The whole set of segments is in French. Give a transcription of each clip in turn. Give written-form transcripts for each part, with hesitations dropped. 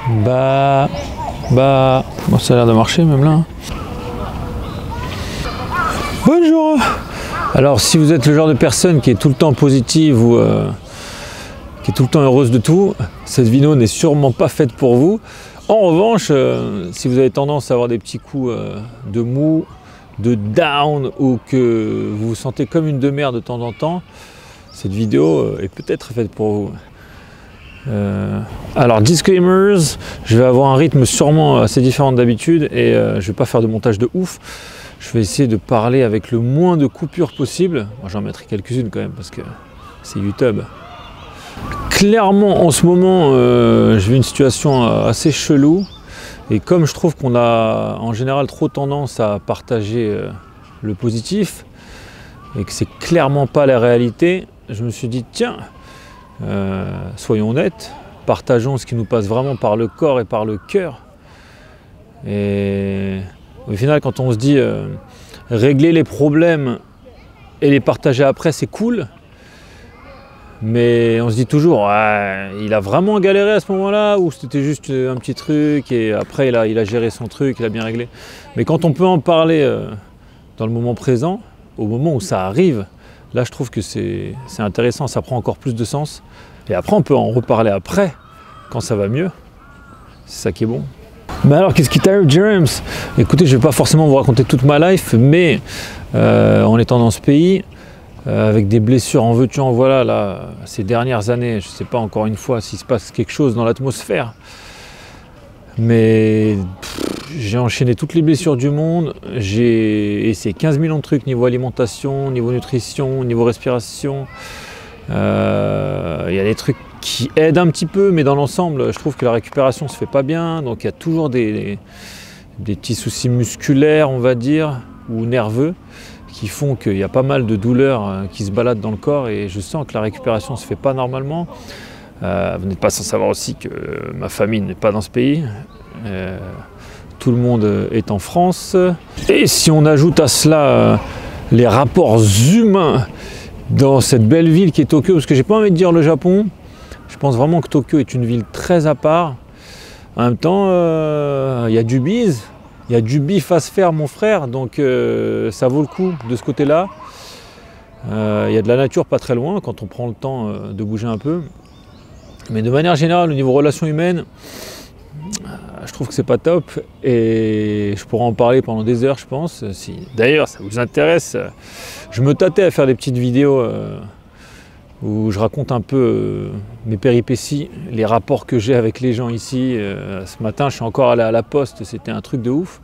Bon, ça a l'air de marcher même là. Bonjour. Alors si vous êtes le genre de personne qui est tout le temps positive ou qui est tout le temps heureuse de tout, cette vidéo n'est sûrement pas faite pour vous. En revanche, si vous avez tendance à avoir des petits coups de mou, de down, ou que vous vous sentez comme une demeure de temps en temps, cette vidéo est peut-être faite pour vous. Alors disclaimers, je vais avoir un rythme sûrement assez différent d'habitude et je vais pas faire de montage de ouf. Je vais essayer de parler avec le moins de coupures possible. J'en mettrai quelques-unes quand même parce que c'est YouTube. Clairement en ce moment je vis une situation assez chelou et comme je trouve qu'on a en général trop tendance à partager le positif et que c'est clairement pas la réalité, je me suis dit tiens, soyons honnêtes, partageons ce qui nous passe vraiment par le corps et par le cœur. Et au final, quand on se dit régler les problèmes et les partager après, c'est cool, mais on se dit toujours il a vraiment galéré à ce moment-là ou c'était juste un petit truc et après il a géré son truc, il a bien réglé. Mais quand on peut en parler dans le moment présent, au moment où ça arrive, là je trouve que c'est intéressant, ça prend encore plus de sens. Et après on peut en reparler après, quand ça va mieux. C'est ça qui est bon. Mais alors qu'est-ce qui t'arrive, James? Écoutez, je ne vais pas forcément vous raconter toute ma life, mais en étant dans ce pays, avec des blessures en veux-tu en voilà, là, ces dernières années, je ne sais pas encore une fois s'il se passe quelque chose dans l'atmosphère, mais j'ai enchaîné toutes les blessures du monde, j'ai essayé 15 millions de trucs niveau alimentation, niveau nutrition, niveau respiration. Il y a des trucs qui aident un petit peu, mais dans l'ensemble, je trouve que la récupération se fait pas bien, donc il y a toujours des petits soucis musculaires, on va dire, ou nerveux, qui font qu'il y a pas mal de douleurs qui se baladent dans le corps et je sens que la récupération se fait pas normalement. Vous n'êtes pas sans savoir aussi que ma famille n'est pas dans ce pays. Tout le monde est en France. Et si on ajoute à cela les rapports humains dans cette belle ville qui est Tokyo, parce que j'ai pas envie de dire le Japon, je pense vraiment que Tokyo est une ville très à part. En même temps, il y a du bise, il y a du bif à se faire mon frère, donc ça vaut le coup de ce côté-là. Il y a de la nature pas très loin quand on prend le temps de bouger un peu. Mais de manière générale, au niveau relations humaines, je trouve que c'est pas top et je pourrais en parler pendant des heures, je pense. Si d'ailleurs ça vous intéresse, je me tâtais à faire des petites vidéos où je raconte un peu mes péripéties, les rapports que j'ai avec les gens ici. Ce matin, je suis encore allé à la poste, c'était un truc de ouf.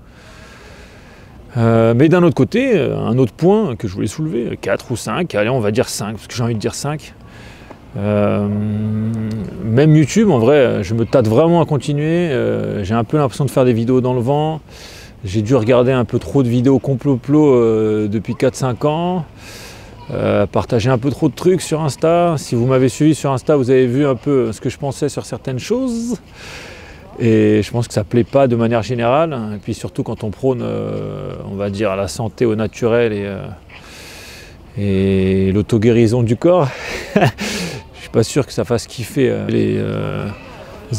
Mais d'un autre côté, un autre point que je voulais soulever, 4 ou 5, allez on va dire 5, parce que j'ai envie de dire 5. Même YouTube, en vrai, je me tâte vraiment à continuer. J'ai un peu l'impression de faire des vidéos dans le vent. J'ai dû regarder un peu trop de vidéos complot-plot depuis 4-5 ans. Partager un peu trop de trucs sur Insta. Si vous m'avez suivi sur Insta, vous avez vu un peu ce que je pensais sur certaines choses. Et je pense que ça ne plaît pas de manière générale. Et puis surtout quand on prône, on va dire, la santé au naturel et l'auto-guérison du corps. Je suis pas sûr que ça fasse kiffer les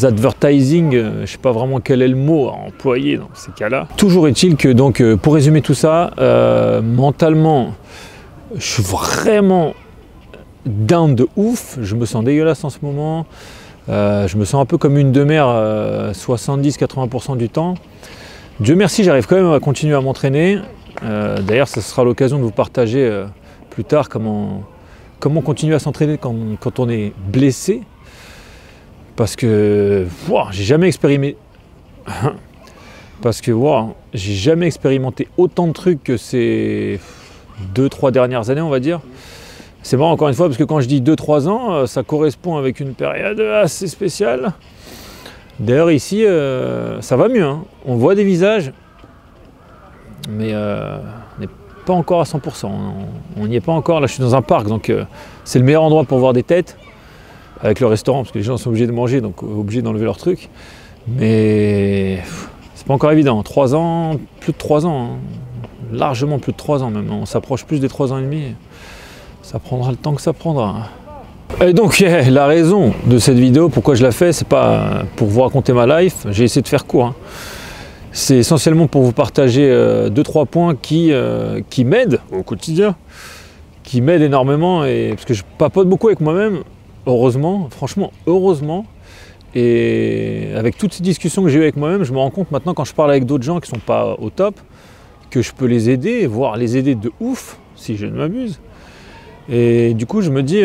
advertising, je sais pas vraiment quel est le mot à employer dans ces cas-là. Toujours est-il que donc pour résumer tout ça, mentalement, je suis vraiment down de ouf, je me sens dégueulasse en ce moment, je me sens un peu comme une demeure 70-80% du temps. Dieu merci, j'arrive quand même à continuer à m'entraîner. D'ailleurs, ce sera l'occasion de vous partager plus tard comment continuer à s'entraîner quand on est blessé, parce que j'ai jamais expérimenté autant de trucs que ces 2-3 dernières années, on va dire. C'est marrant encore une fois parce que quand je dis 2-3 ans, ça correspond avec une période assez spéciale. D'ailleurs ici ça va mieux, hein. On voit des visages, mais on n'est pas encore à 100%, on n'y est pas encore. Là je suis dans un parc, donc c'est le meilleur endroit pour voir des têtes, avec le restaurant, parce que les gens sont obligés de manger, donc obligés d'enlever leurs trucs. Mais c'est pas encore évident, 3 ans, plus de 3 ans, hein. Largement plus de 3 ans même, on s'approche plus des 3 ans et demi. Ça prendra le temps que ça prendra. Et donc la raison de cette vidéo, pourquoi je la fais, c'est pas pour vous raconter ma life, j'ai essayé de faire court. Hein. C'est essentiellement pour vous partager 2-3 points qui m'aident au quotidien, qui m'aident énormément, et parce que je papote beaucoup avec moi-même, heureusement, franchement heureusement. Et avec toutes ces discussions que j'ai eues avec moi-même, je me rends compte maintenant quand je parle avec d'autres gens qui sont pas au top, que je peux les aider, voire les aider de ouf, si je ne m'abuse. Et du coup je me dis,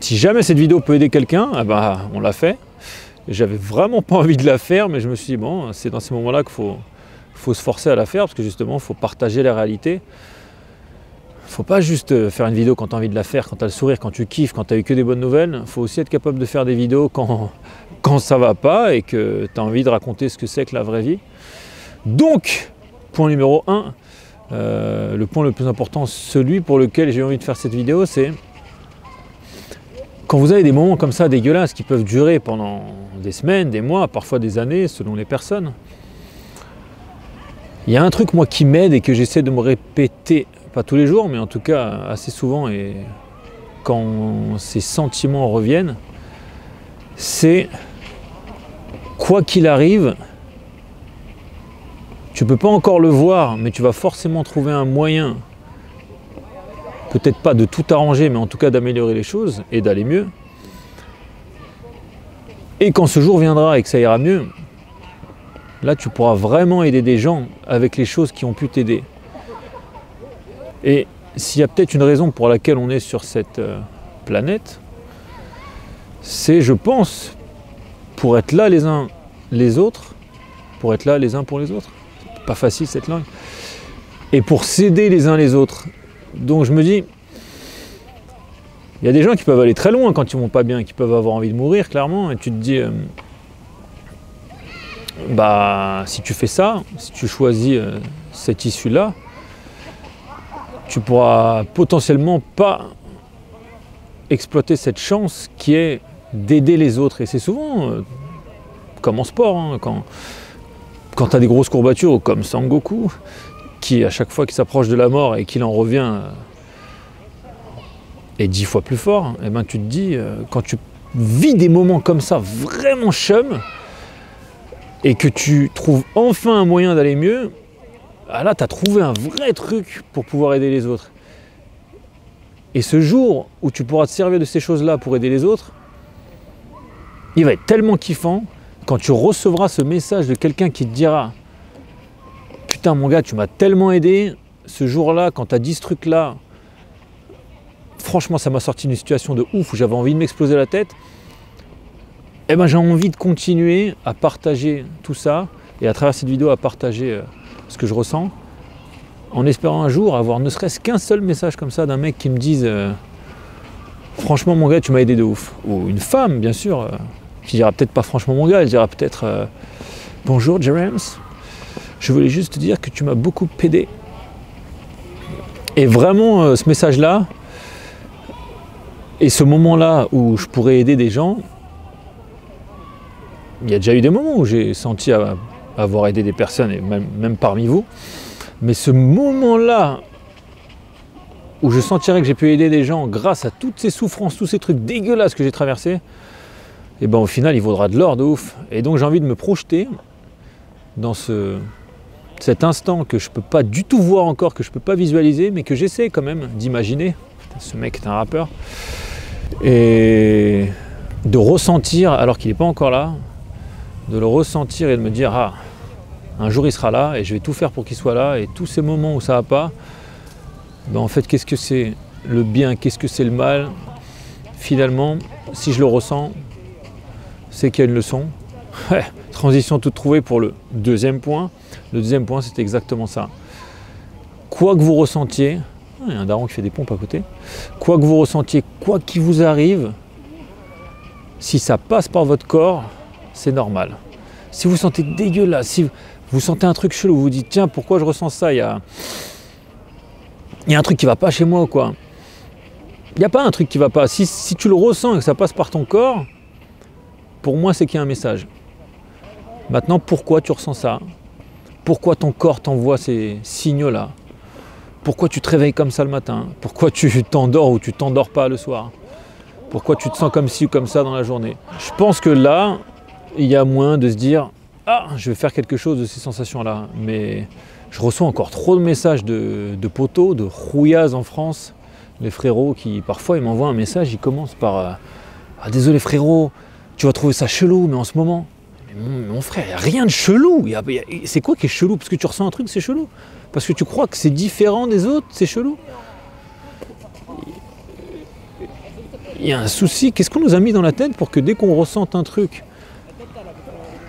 si jamais cette vidéo peut aider quelqu'un, eh ben, on l'a fait. J'avais vraiment pas envie de la faire, mais je me suis dit, bon, c'est dans ces moments-là qu'il faut se forcer à la faire, parce que justement, il faut partager la réalité. Il ne faut pas juste faire une vidéo quand tu as envie de la faire, quand tu as le sourire, quand tu kiffes, quand tu as eu que des bonnes nouvelles. Il faut aussi être capable de faire des vidéos quand ça va pas et que tu as envie de raconter ce que c'est que la vraie vie. Donc, point numéro 1, le point le plus important, celui pour lequel j'ai envie de faire cette vidéo, c'est quand vous avez des moments comme ça dégueulasses qui peuvent durer pendant des semaines, des mois, parfois des années, selon les personnes. Il y a un truc moi qui m'aide et que j'essaie de me répéter, pas tous les jours, mais en tout cas assez souvent, et quand ces sentiments reviennent, c'est quoi qu'il arrive, tu peux pas encore le voir, mais tu vas forcément trouver un moyen, peut-être pas de tout arranger, mais en tout cas d'améliorer les choses et d'aller mieux. Et quand ce jour viendra et que ça ira mieux, là tu pourras vraiment aider des gens avec les choses qui ont pu t'aider. Et s'il y a peut-être une raison pour laquelle on est sur cette planète, c'est, je pense, pour être là les uns les autres, pour être là les uns pour les autres. C'est pas facile cette langue. Et pour s'aider les uns les autres. Donc je me dis, il y a des gens qui peuvent aller très loin quand ils vont pas bien, qui peuvent avoir envie de mourir clairement, et tu te dis, bah si tu fais ça, si tu choisis cette issue-là, tu pourras potentiellement pas exploiter cette chance qui est d'aider les autres. Et c'est souvent comme en sport, hein, quand tu as des grosses courbatures, ou comme Sangoku, qui à chaque fois qu'il s'approche de la mort et qu'il en revient est 10 fois plus fort, et ben tu te dis, quand tu vis des moments comme ça vraiment chum, et que tu trouves enfin un moyen d'aller mieux, ah là tu as trouvé un vrai truc pour pouvoir aider les autres. Et ce jour où tu pourras te servir de ces choses-là pour aider les autres, il va être tellement kiffant quand tu recevras ce message de quelqu'un qui te dira, putain mon gars, tu m'as tellement aidé, ce jour-là, quand tu as dit ce truc-là, franchement ça m'a sorti d'une situation de ouf où j'avais envie de m'exploser la tête. Et ben j'ai envie de continuer à partager tout ça, et à travers cette vidéo à partager ce que je ressens, en espérant un jour avoir ne serait-ce qu'un seul message comme ça d'un mec qui me dise franchement mon gars tu m'as aidé de ouf. Ou une femme bien sûr, qui dira peut-être pas franchement mon gars, elle dira peut-être bonjour James, je voulais juste te dire que tu m'as beaucoup aidé. Et vraiment ce message-là, et ce moment-là où je pourrais aider des gens, il y a déjà eu des moments où j'ai senti avoir aidé des personnes, et même parmi vous, mais ce moment-là où je sentirais que j'ai pu aider des gens grâce à toutes ces souffrances, tous ces trucs dégueulasses que j'ai traversés, et ben au final il vaudra de l'or de ouf. Et donc j'ai envie de me projeter dans cet instant que je peux pas du tout voir encore, que je peux pas visualiser, mais que j'essaie quand même d'imaginer. Ce mec est un rappeur. Et de ressentir, alors qu'il n'est pas encore là, de le ressentir et de me dire, ah, un jour il sera là et je vais tout faire pour qu'il soit là, et tous ces moments où ça va pas, ben en fait qu'est-ce que c'est le bien, qu'est-ce que c'est le mal, finalement si je le ressens, c'est qu'il y a une leçon. Transition toute trouvée pour le deuxième point. Le deuxième point c'est exactement ça. Quoi que vous ressentiez, il y a un daron qui fait des pompes à côté, quoi que vous ressentiez, quoi qu'il vous arrive, si ça passe par votre corps, c'est normal. Si vous sentez dégueulasse, si vous sentez un truc chelou, vous vous dites tiens pourquoi je ressens ça, il y a un truc qui va pas chez moi ou quoi. Il n'y a pas un truc qui va pas. Si tu le ressens et que ça passe par ton corps, pour moi c'est qu'il y a un message. Maintenant pourquoi tu ressens ça? Pourquoi ton corps t'envoie ces signaux-là? Pourquoi tu te réveilles comme ça le matin? Pourquoi tu t'endors ou tu t'endors pas le soir? Pourquoi tu te sens comme ci ou comme ça dans la journée? Je pense que là, il y a moyen de se dire « Ah, je vais faire quelque chose de ces sensations-là ». Mais je reçois encore trop de messages de potos, de rouillas en France. Les frérots qui, parfois, ils m'envoient un message, ils commencent par ah, désolé frérot, tu vas trouver ça chelou, mais en ce moment… » Mais mon frère, il n'y a rien de chelou. C'est quoi qui est chelou? Parce que tu ressens un truc, c'est chelou. Parce que tu crois que c'est différent des autres, c'est chelou. Il y a un souci. Qu'est-ce qu'on nous a mis dans la tête pour que dès qu'on ressente un truc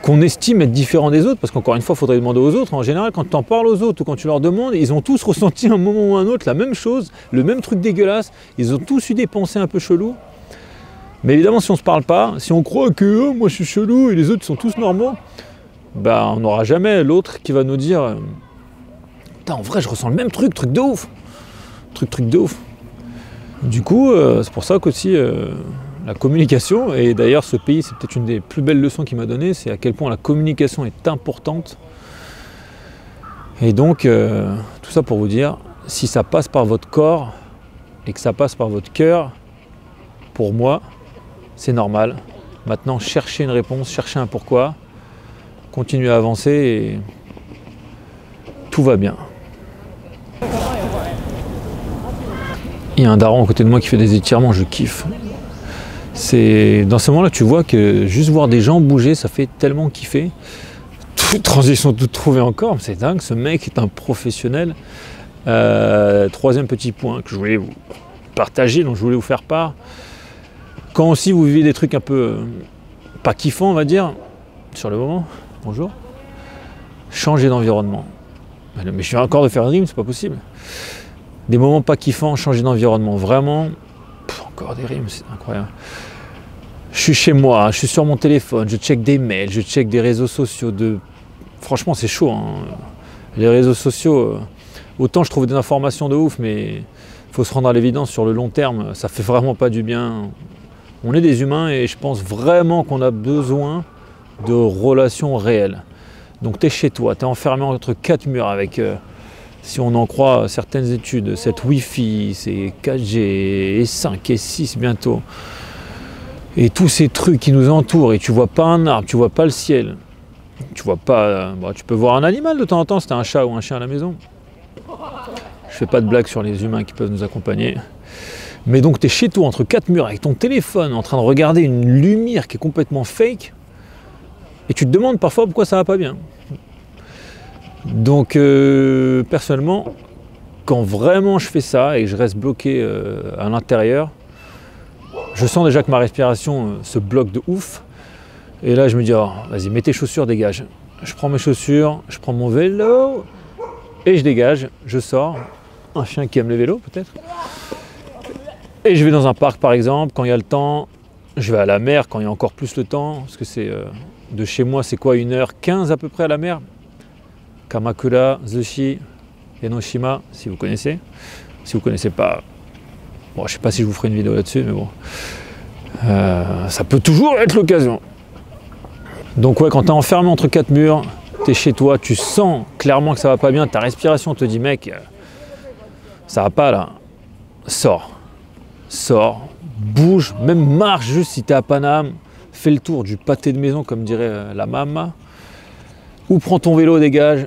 qu'on estime être différent des autres, parce qu'encore une fois, il faudrait demander aux autres, en général, quand tu en parles aux autres ou quand tu leur demandes, ils ont tous ressenti à un moment ou à un autre la même chose, le même truc dégueulasse, ils ont tous eu des pensées un peu cheloues. Mais évidemment, si on ne se parle pas, si on croit que moi je suis chelou et les autres sont tous normaux, bah, on n'aura jamais l'autre qui va nous dire putain, en vrai, je ressens le même truc de ouf. Truc de ouf. Du coup, c'est pour ça qu'aussi la communication, et d'ailleurs ce pays, c'est peut-être une des plus belles leçons qu'il m'a donné, c'est à quel point la communication est importante. Et donc, tout ça pour vous dire, si ça passe par votre corps et que ça passe par votre cœur, pour moi, c'est normal. Maintenant, cherchez une réponse, cherchez un pourquoi, continuez à avancer et tout va bien. Il y a un daron à côté de moi qui fait des étirements, je kiffe. Dans ce moment-là, tu vois que juste voir des gens bouger, ça fait tellement kiffer. Toute transition toute trouvée encore, c'est dingue, ce mec est un professionnel. Troisième petit point que je voulais vous partager, dont je voulais vous faire part. Quand aussi vous vivez des trucs un peu pas kiffants, on va dire, sur le moment, bonjour, changez d'environnement. Mais je viens encore de faire une rime, c'est pas possible. Des moments pas kiffants, changez d'environnement, vraiment. Encore des rimes, c'est incroyable. Je suis chez moi, je suis sur mon téléphone, je check des mails, je check des réseaux sociaux. Franchement, c'est chaud. Hein. Les réseaux sociaux, autant je trouve des informations de ouf, mais il faut se rendre à l'évidence sur le long terme, ça fait vraiment pas du bien. On est des humains et je pense vraiment qu'on a besoin de relations réelles. Donc tu es chez toi, tu es enfermé entre quatre murs avec, si on en croit certaines études, cette Wi-Fi, c'est 4G et 5 et 6 bientôt. Et tous ces trucs qui nous entourent et tu vois pas un arbre, tu vois pas le ciel. Tu vois pas, tu peux voir un animal de temps en temps si tu as un chat ou un chien à la maison. Je fais pas de blagues sur les humains qui peuvent nous accompagner. Mais donc tu es chez toi entre quatre murs avec ton téléphone en train de regarder une lumière qui est complètement fake et tu te demandes parfois pourquoi ça va pas bien. Donc personnellement, quand vraiment je fais ça et que je reste bloqué à l'intérieur, je sens déjà que ma respiration se bloque de ouf. Et là je me dis oh, vas-y, mets tes chaussures, dégage. Je prends mes chaussures, je prends mon vélo et je dégage, je sors. Un chien qui aime les vélos peut-être. Et je vais dans un parc par exemple, quand il y a le temps. Je vais à la mer quand il y a encore plus le temps. Parce que c'est de chez moi, c'est quoi, 1h15 à peu près à la mer. Kamakura, Zushi, Enoshima, si vous connaissez. Si vous ne connaissez pas, bon, je ne sais pas si je vous ferai une vidéo là-dessus, mais bon. Ça peut toujours être l'occasion. Donc ouais, quand tu es enfermé entre quatre murs, tu es chez toi, tu sens clairement que ça va pas bien, ta respiration te dit mec, ça va pas là, sors, bouge, même marche juste si tu es à Paname, fais le tour du pâté de maison comme dirait la maman, ou prends ton vélo, dégage.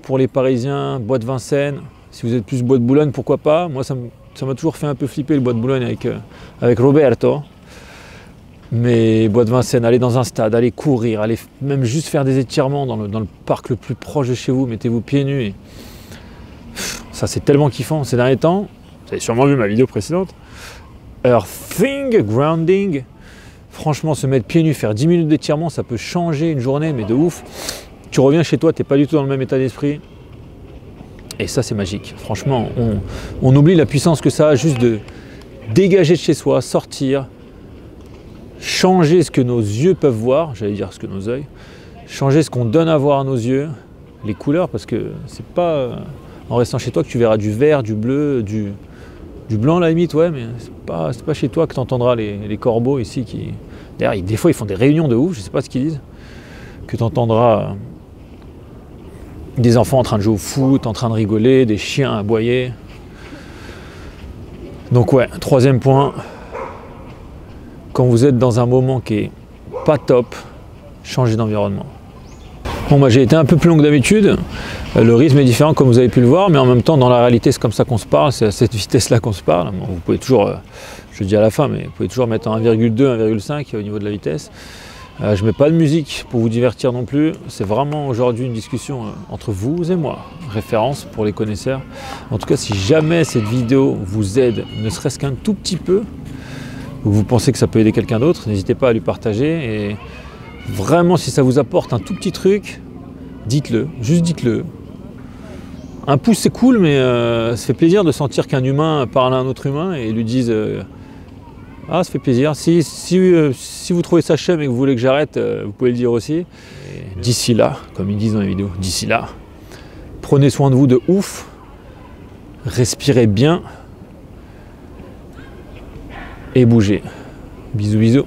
Pour les Parisiens, bois de Vincennes, si vous êtes plus bois de Boulogne, pourquoi pas. Moi ça m'a toujours fait un peu flipper le bois de Boulogne avec Roberto. Mais bois de Vincennes, allez dans un stade, allez courir, allez même juste faire des étirements dans le parc le plus proche de chez vous, mettez-vous pieds nus. Et ça c'est tellement kiffant ces derniers temps. Vous avez sûrement vu ma vidéo précédente. Earthing, grounding. Franchement, se mettre pieds nus, faire 10 minutes d'étirement, ça peut changer une journée, mais de ouf. Tu reviens chez toi, tu n'es pas du tout dans le même état d'esprit. Et ça, c'est magique. Franchement, on oublie la puissance que ça a juste de dégager de chez soi, sortir, changer ce que nos yeux peuvent voir, j'allais dire ce que nos yeux, changer ce qu'on donne à voir à nos yeux, les couleurs, parce que c'est pas en restant chez toi que tu verras du vert, du bleu, du blanc à la limite, ouais, mais c'est pas chez toi que tu entendras les corbeaux ici qui. D'ailleurs, des fois, ils font des réunions de ouf, je sais pas ce qu'ils disent, que tu entendras. Des enfants en train de jouer au foot, en train de rigoler, des chiens aboyer. Donc ouais, troisième point, quand vous êtes dans un moment qui est pas top, changez d'environnement. Bon, j'ai été un peu plus long que d'habitude, le rythme est différent comme vous avez pu le voir, mais en même temps dans la réalité c'est comme ça qu'on se parle, c'est à cette vitesse-là qu'on se parle. Bon, vous pouvez toujours, je le dis à la fin, mais vous pouvez toujours mettre en 1,2, 1,5 au niveau de la vitesse. Je ne mets pas de musique pour vous divertir non plus, c'est vraiment aujourd'hui une discussion entre vous et moi, référence pour les connaisseurs. En tout cas, si jamais cette vidéo vous aide, ne serait-ce qu'un tout petit peu, ou vous pensez que ça peut aider quelqu'un d'autre, n'hésitez pas à lui partager. Et vraiment, si ça vous apporte un tout petit truc, dites-le, juste dites-le. Un pouce c'est cool, mais ça fait plaisir de sentir qu'un humain parle à un autre humain et lui dise ah, ça fait plaisir. Si vous trouvez ça chum et que vous voulez que j'arrête, vous pouvez le dire aussi. D'ici là, comme ils disent dans les vidéos, d'ici là, prenez soin de vous de ouf, respirez bien et bougez. Bisous, bisous.